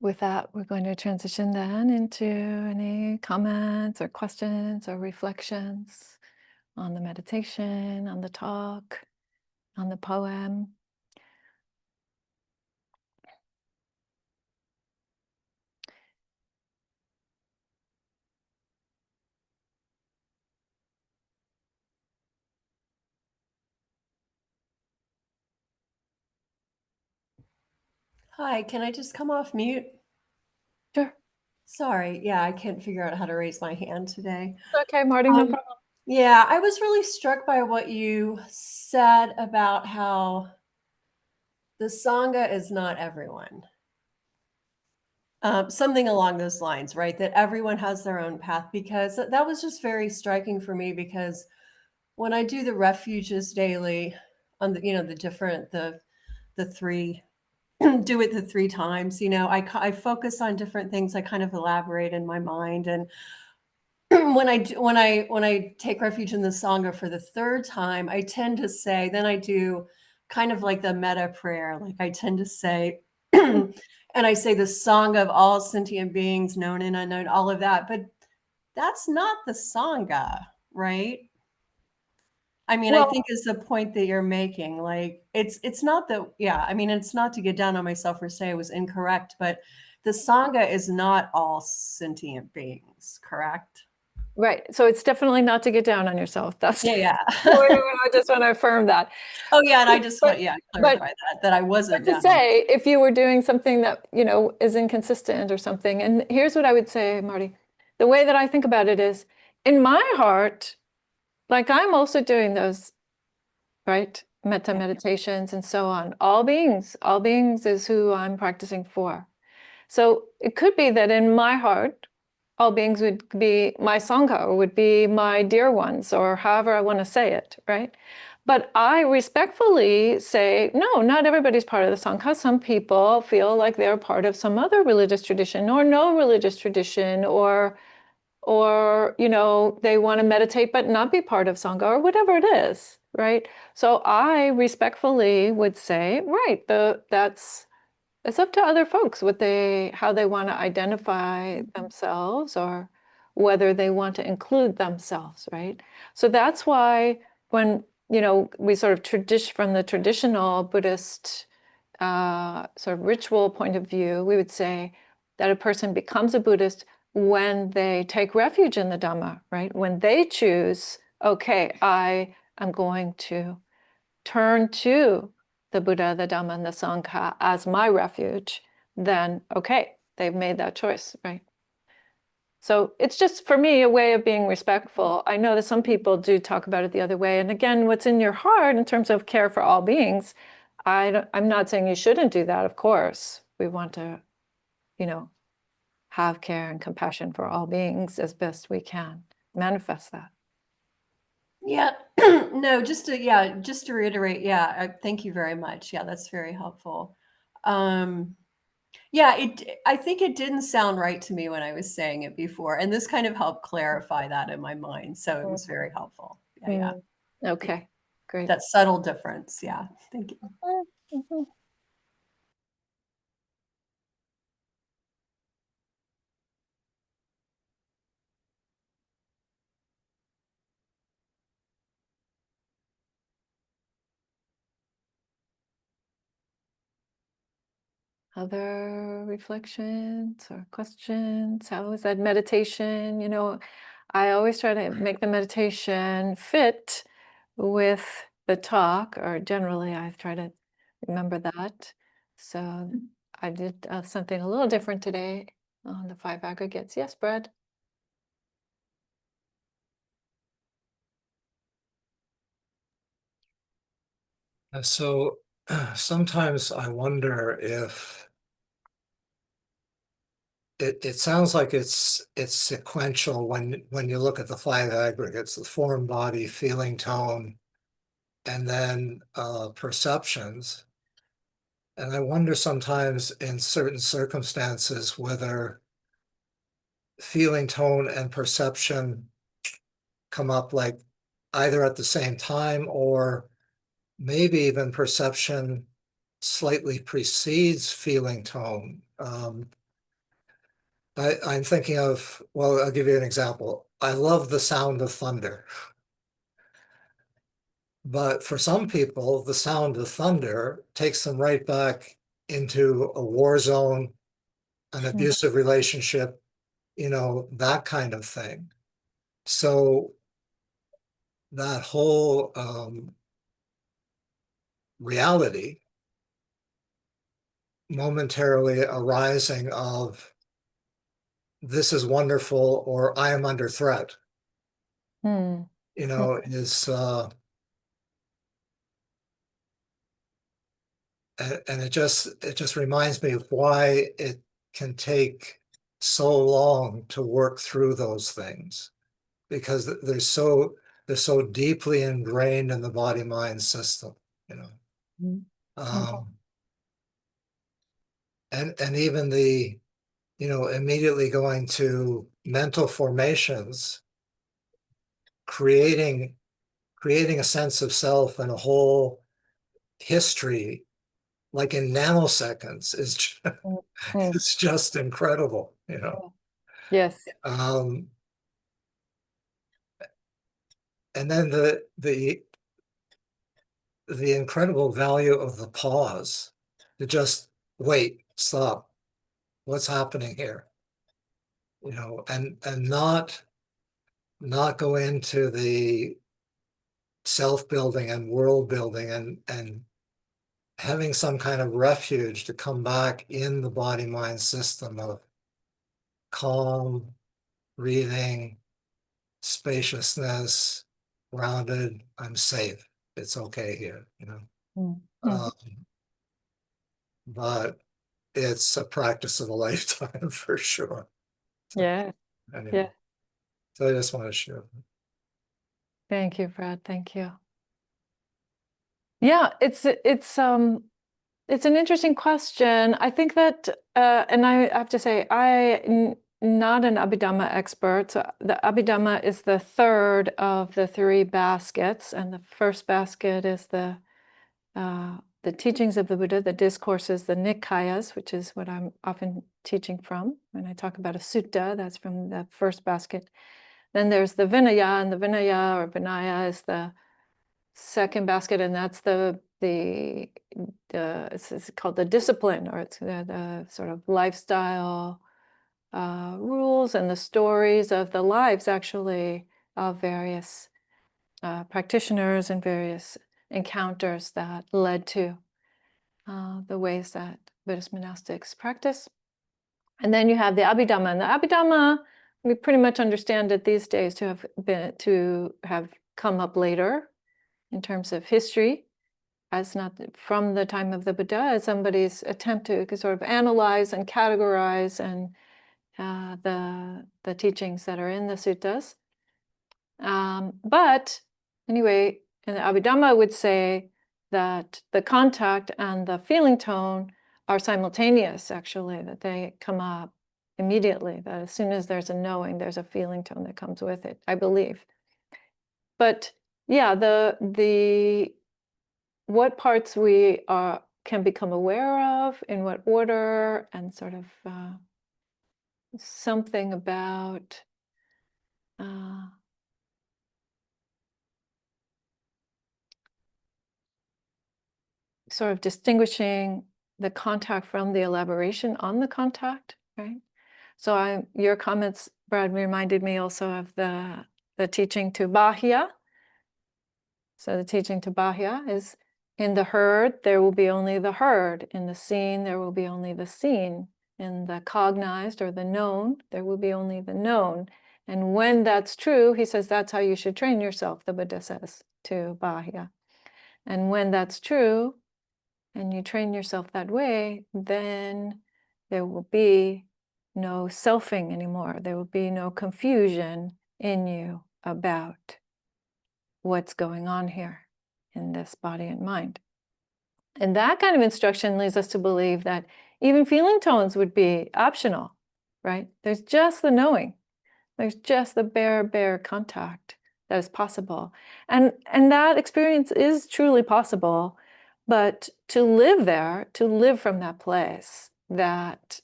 With that, we're going to transition then into any comments or questions or reflections on the meditation, on the talk, on the poem. Hi, can I just come off mute? Sure. Sorry, yeah, I can't figure out how to raise my hand today. Okay, Marty, no problem. Yeah, I was really struck by what you said about how the Sangha is not everyone. Something along those lines, right? That everyone has their own path, because that was just very striking for me, because when I do the refuges daily on the, the three, do it the 3 times, I focus on different things. I kind of elaborate in my mind. And when I take refuge in the Sangha for the 3rd time, I tend to say, then I do kind of like the metta prayer. Like I tend to say, and I say the Sangha of all sentient beings, known and unknown, all of that. But that's not the Sangha, right? I mean, I think is the point that you're making. Like it's not that, yeah, I mean, it's not to get down on myself or say I was incorrect, but the Sangha is not all sentient beings, correct? Right. So it's definitely not to get down on yourself. That's Yeah. I just want to affirm that. Oh yeah, and I just want clarify that I wasn't But to say, if you were doing something that, is inconsistent or something, and here's what I would say, Marty, the way that I think about it is, in my heart, like I'm also doing those, right? Metta meditations and so on. All beings is who I'm practicing for. So it could be that in my heart, all beings would be my Sangha, or would be my dear ones, or however I want to say it, right? But I respectfully say, no, not everybody's part of the Sangha. Some people feel like they're part of some other religious tradition or no religious tradition, or they want to meditate but not be part of Sangha, or whatever it is, right? So I respectfully would say, right, it's up to other folks how they want to identify themselves, or whether they want to include themselves, right? So that's why when we sort of from the traditional Buddhist sort of ritual point of view, we would say that a person becomes a Buddhist when they take refuge in the Dhamma, right? When they choose, okay, I am going to turn to the Buddha, the Dhamma, and the Sangha as my refuge, then okay, they've made that choice, right? So it's just, for me, a way of being respectful. I know that some people do talk about it the other way. And again, what's in your heart in terms of care for all beings, I'm not saying you shouldn't do that, of course. We want to, have care and compassion for all beings as best we can. Manifest that. Yeah. No, just to reiterate, thank you very much. Yeah, that's very helpful. I think it didn't sound right to me when I was saying it before, and this kind of helped clarify that in my mind. So it was very helpful. Yeah. Okay, great. That subtle difference. Yeah. Thank you. Mhm. Other reflections or questions? How is that meditation? I always try to make the meditation fit with the talk, or generally I try to remember that. So I did something a little different today on the 5 aggregates. Yes, Brad? So sometimes I wonder if it sounds like it's sequential when you look at the 5 aggregates: the form, body, feeling, tone, and then perceptions. And I wonder sometimes in certain circumstances whether feeling, tone, and perception come up like either at the same time, or maybe even perception slightly precedes feeling, tone. I'm thinking of, well, I'll give you an example. I love the sound of thunder. But for some people, the sound of thunder takes them right back into a war zone, an abusive relationship, that kind of thing. So that whole reality momentarily arising of this is wonderful or I am under threat, Hmm. is and it just reminds me of why it can take so long to work through those things, because they're so deeply ingrained in the body mind system, um, and even the immediately going to mental formations, creating a sense of self and a whole history like in nanoseconds is it's just incredible, Yes. And then the incredible value of the pause, to just wait, stop, what's happening here, and not go into the self-building and world building, and having some kind of refuge to come back in the body mind system of calm, breathing, spaciousness, grounded, I'm safe. It's okay here, you know. Mm-hmm. Um, but it's a practice of a lifetime for sure. So, Yeah. anyway, Yeah. so I just want to share. Thank you, Brad. Thank you. Yeah, it's an interesting question. I think that, and I have to say, I'm not an Abhidhamma expert. So the Abhidhamma is the third of the three baskets, and the first basket is the teachings of the Buddha, the discourses, the Nikayas, which is what I'm often teaching from. When I talk about a sutta, that's from the first basket. Then there's the Vinaya, and the Vinaya or Vinaya is the second basket, and that's it's called the discipline, or it's the sort of lifestyle rules and the stories of the lives, actually, of various practitioners and various encounters that led to the ways that Buddhist monastics practice. And then you have the Abhidhamma, and the Abhidhamma we pretty much understand it these days to have come up later in terms of history, as not from the time of the Buddha, as somebody's attempt to sort of analyze and categorize and the teachings that are in the suttas. But anyway, and the Abhidhamma would say that the contact and the feeling tone are simultaneous, actually, that they come up immediately, that as soon as there's a knowing, there's a feeling tone that comes with it, I believe. But yeah, the what parts we can become aware of, in what order, and sort of something about sort of distinguishing the contact from the elaboration on the contact, right? So your comments, Brad, reminded me also of the teaching to Bahya. So the teaching to Bahya is, in the herd, there will be only the herd. In the seen, there will be only the seen. In the cognized or the known, there will be only the known. And when that's true, he says that's how you should train yourself, the Buddha says to Bahya. And when that's true, and you train yourself that way, then there will be no selfing anymore. There will be no confusion in you about what's going on here in this body and mind. And that kind of instruction leads us to believe that even feeling tones would be optional, right? There's just the knowing. There's just the bare contact that is possible. And that experience is truly possible. But to live there, to live from that place, that,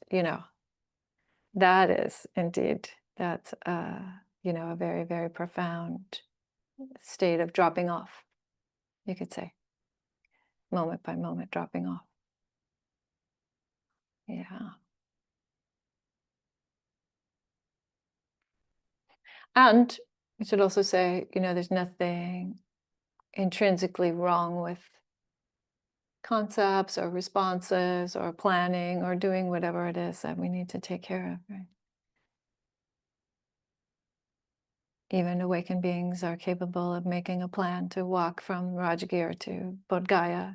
that is indeed, that's, a very, very profound state of dropping off, you could say, moment by moment dropping off. Yeah. And we should also say, there's nothing intrinsically wrong with concepts or responses or planning or doing whatever it is that we need to take care of, right? Even awakened beings are capable of making a plan to walk from Rajagir to Bodh Gaya.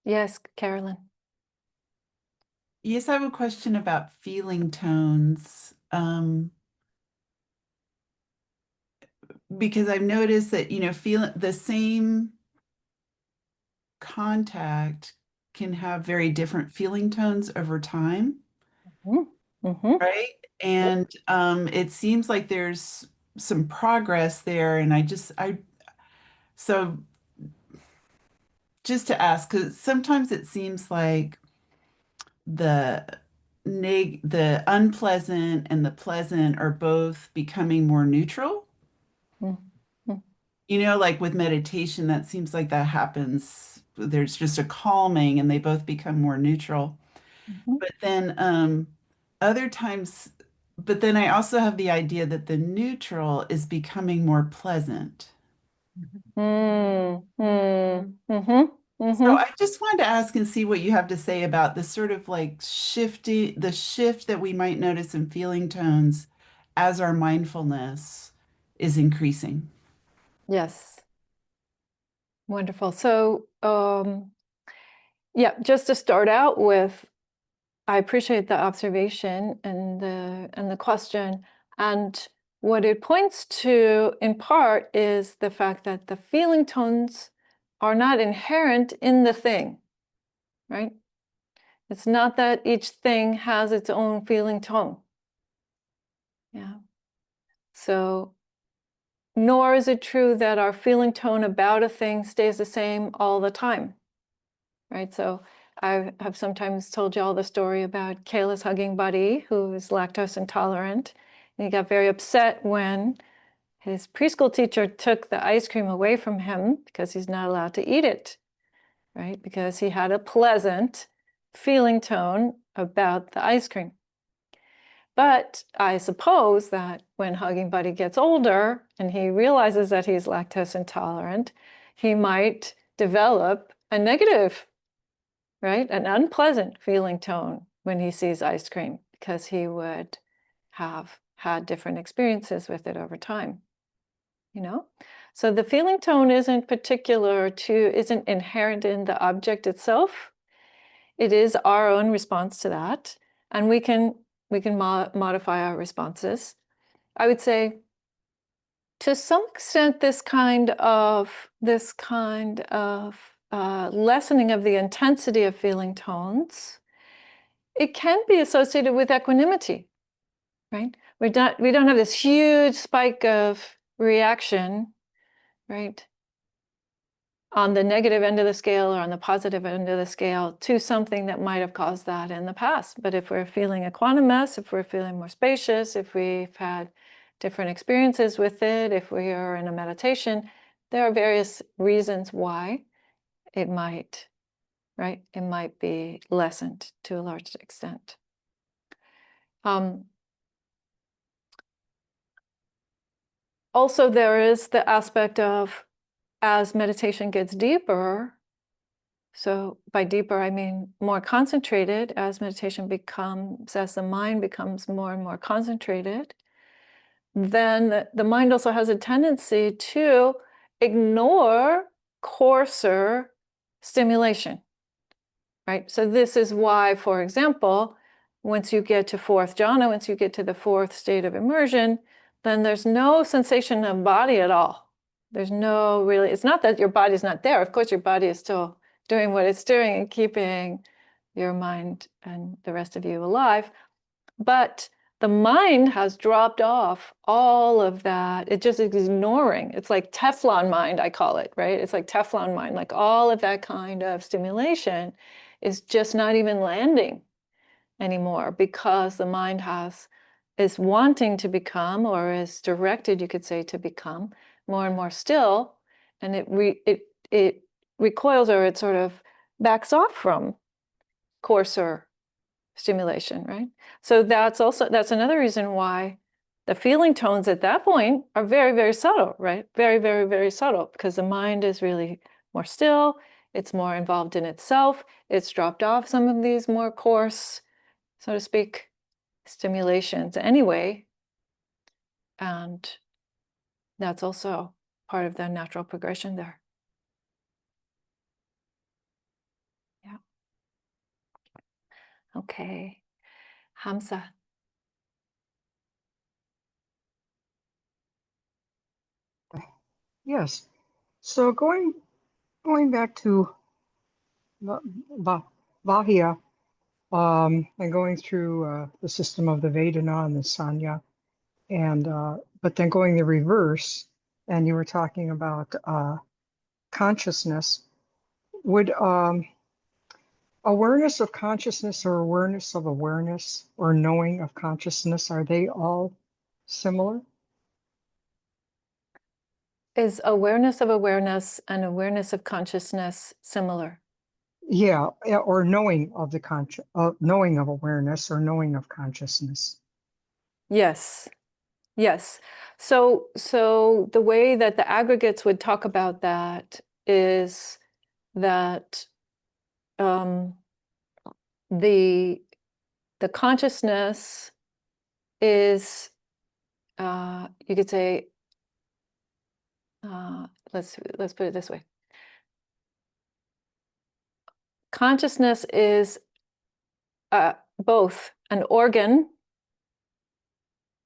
Yes, Carolyn. Yes, I have a question about feeling tones. Because I've noticed that, feeling the same contact can have very different feeling tones over time, Mm-hmm. right? And it seems like there's some progress there. And so just to ask, because sometimes it seems like the the unpleasant and the pleasant are both becoming more neutral. Mm-hmm. Like with meditation, that seems like that happens there's just a calming and they both become more neutral. Mhm. But then other times, but then I also have the idea that the neutral is becoming more pleasant. Mm, mm, mhm, So mhm. I just wanted to ask and see what you have to say about the sort of like the shift that we might notice in feeling tones as our mindfulness is increasing. Yes. Wonderful. So, yeah, just to start out with, I appreciate the observation and the question. And what it points to in part is the fact that the feeling tones are not inherent in the thing, right? It's not that each thing has its own feeling tone. Yeah. So, nor is it true that our feeling tone about a thing stays the same all the time, right? So, I have sometimes told you all the story about Kayla's hugging buddy who is lactose intolerant. And he got very upset when his preschool teacher took the ice cream away from him because he's not allowed to eat it, right? Because he had a pleasant feeling tone about the ice cream. But I suppose that when Hugging Buddy gets older and he realizes that he's lactose intolerant, he might develop a negative, right? An unpleasant feeling tone when he sees ice cream because he would have had different experiences with it over time, you know? So the feeling tone isn't inherent in the object itself. It is our own response to that, and we can modify our responses. I would say, to some extent, this kind of lessening of the intensity of feeling tones, it can be associated with equanimity, right? We don't have this huge spike of reaction, right, on the negative end of the scale or on the positive end of the scale to something that might have caused that in the past. But if we're feeling equanimous, if we're feeling more spacious, if we've had different experiences with it, if we are in a meditation, there are various reasons why it might, right? It might be lessened to a large extent. Also, there is the aspect of, as meditation gets deeper, so by deeper, I mean more concentrated, as the mind becomes more and more concentrated, then the mind also has a tendency to ignore coarser stimulation, right? So this is why, for example, once you get to fourth jhana, once you get to the fourth state of immersion, then there's no sensation of body at all. There's no really, it's not that your body's not there. Of course, your body is still doing what it's doing and keeping your mind and the rest of you alive. But the mind has dropped off all of that. It just is ignoring. It's like Teflon mind, I call it, right? It's like Teflon mind, like all of that kind of stimulation is just not even landing anymore because the mind is wanting to become, or is directed, you could say, to become more and more still, and it recoils, or it sort of backs off from coarser stimulation, right? So that's another reason why the feeling tones at that point are very, very subtle, right? Very, very, very subtle, because the mind is really more still, it's more involved in itself, it's dropped off some of these more coarse, so to speak, stimulations anyway. And that's also part of the natural progression there. Yeah. Okay. Hamza. Yes. So going back to Vahia, and going through the system of the Vedana and the Sanya, and but then going the reverse, and you were talking about consciousness. Would awareness of consciousness or awareness of awareness or knowing of consciousness, are they all similar? Is awareness and awareness of consciousness similar? Yeah, or knowing of knowing of awareness or knowing of consciousness. Yes. Yes. So the way that the aggregates would talk about that is that the consciousness is, you could say, let's put it this way. Consciousness is both an organ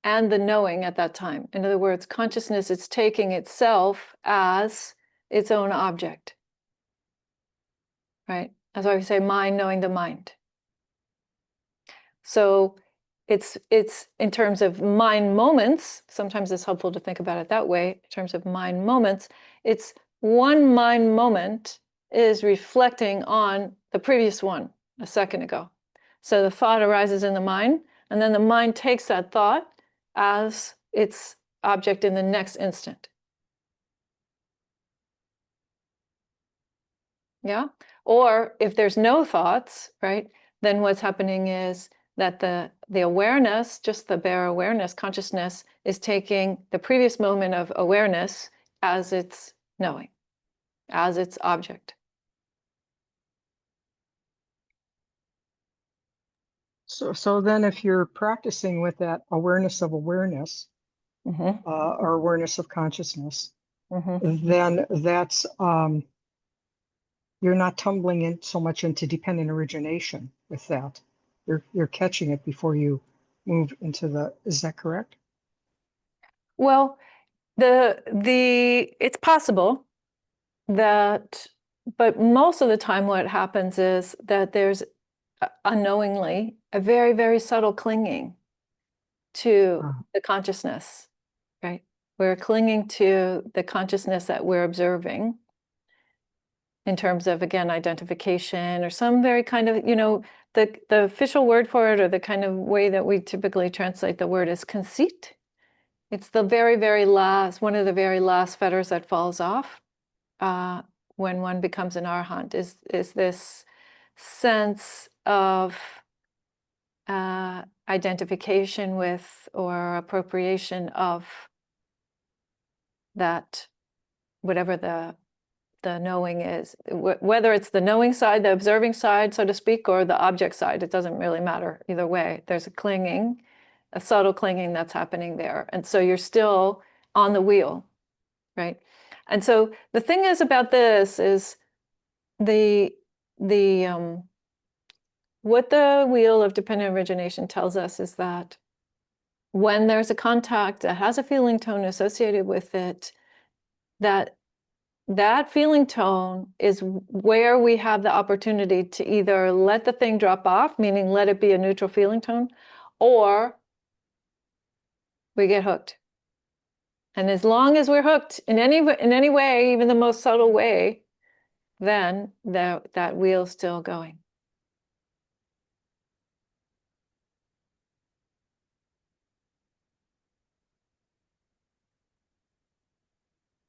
and the knowing at that time. In other words, consciousness is taking itself as its own object, right? That's why we say mind knowing the mind. So it's in terms of mind moments, sometimes it's helpful to think about it that way, in terms of mind moments, it's one mind moment is reflecting on the previous one a second ago. So the thought arises in the mind, and then the mind takes that thought as its object in the next instant. Yeah? Or if there's no thoughts, right, then what's happening is that the awareness, just the bare awareness, consciousness, is taking the previous moment of awareness as its knowing, as its object. So then if you're practicing with that awareness of awareness, Mm-hmm. or awareness of consciousness, Mm-hmm. then that's you're not tumbling in so much into dependent origination with that. You're catching it before you move into is that correct? Well, it's possible that, but most of the time what happens is that there's unknowingly a very, very subtle clinging to the consciousness, right? We're clinging to the consciousness that we're observing in terms of, again, identification or some very kind of, the official word for it, or the kind of way that we typically translate the word, is conceit. It's the very, very last, one of the very last fetters that falls off when one becomes an arahant, is this sense of identification with or appropriation of that, whatever the knowing is, whether it's the knowing side, the observing side, so to speak, or the object side. It doesn't really matter either way. There's a clinging, a subtle clinging that's happening there, and so you're still on the wheel, right? And so the thing is about this is what the wheel of dependent origination tells us is that when there's a contact that has a feeling tone associated with it, that feeling tone is where we have the opportunity to either let the thing drop off, meaning let it be a neutral feeling tone, or we get hooked. And as long as we're hooked in any way, even the most subtle way, then that wheel's still going.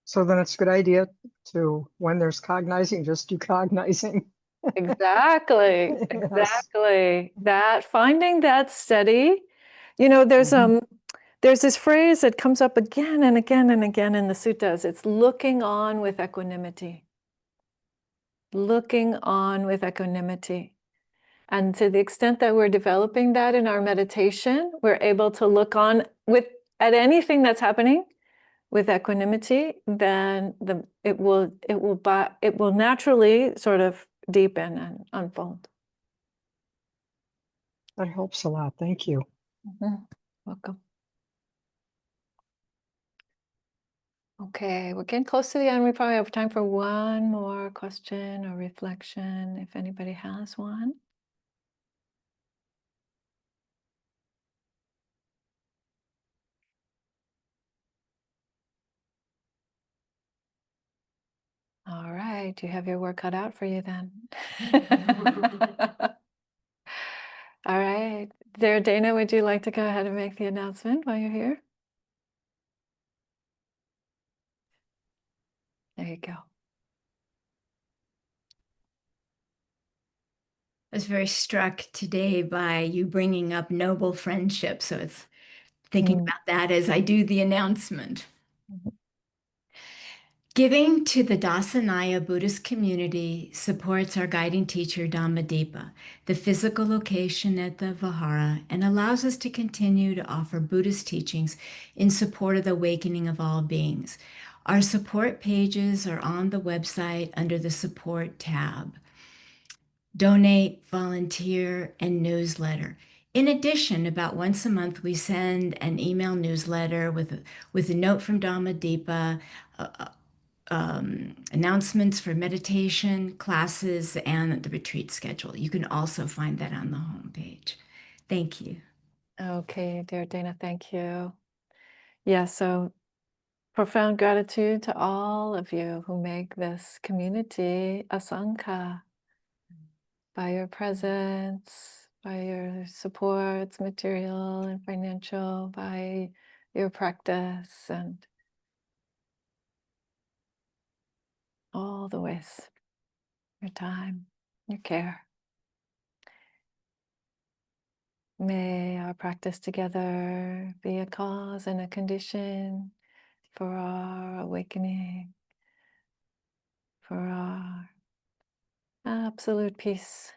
So then it's a good idea to, when there's cognizing, just do cognizing. Exactly. Yes. Exactly. That finding that steady, there's this phrase that comes up again and again and again in the suttas. It's looking on with equanimity. Looking on with equanimity. And to the extent that we're developing that in our meditation, we're able to look on at anything that's happening with equanimity, then it will naturally sort of deepen and unfold. That helps a lot. Thank you. Mm-hmm. Welcome. Okay, we're getting close to the end. We probably have time for one more question or reflection, if anybody has one. All right, you have your work cut out for you then. All right. There, Dana, would you like to go ahead and make the announcement while you're here? There you go. I was very struck today by you bringing up noble friendship. So it's thinking about that as I do the announcement. Giving to the Dassanaya Buddhist Community supports our guiding teacher, Dhammadīpā, the physical location at the vihara, and allows us to continue to offer Buddhist teachings in support of the awakening of all beings. Our support pages are on the website under the support tab. Donate, volunteer, and newsletter. In addition, about once a month, we send an email newsletter with a note from Dhammadīpā, announcements for meditation, classes, and the retreat schedule. You can also find that on the homepage. Thank you. Okay, dear Dana, thank you. Yeah, so profound gratitude to all of you who make this community a sangha by your presence, by your supports, material and financial, by your practice, and all the ways, your time, your care. May our practice together be a cause and a condition for our awakening, for our absolute peace,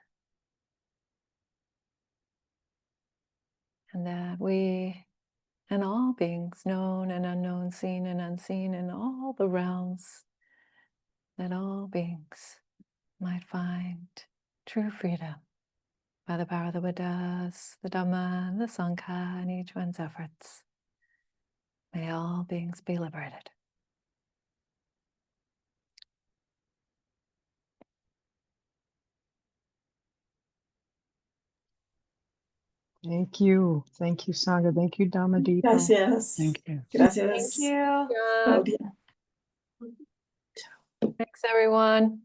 and that we and all beings, known and unknown, seen and unseen, in all the realms, that all beings might find true freedom by the power of the Buddhas, the Dhamma, and the Sangha, and each one's efforts. May all beings be liberated. Thank you. Thank you, Sangha. Thank you, Dhammadīpā. Gracias. Thank you. Gracias. Thank you. Claudia. Thanks, everyone.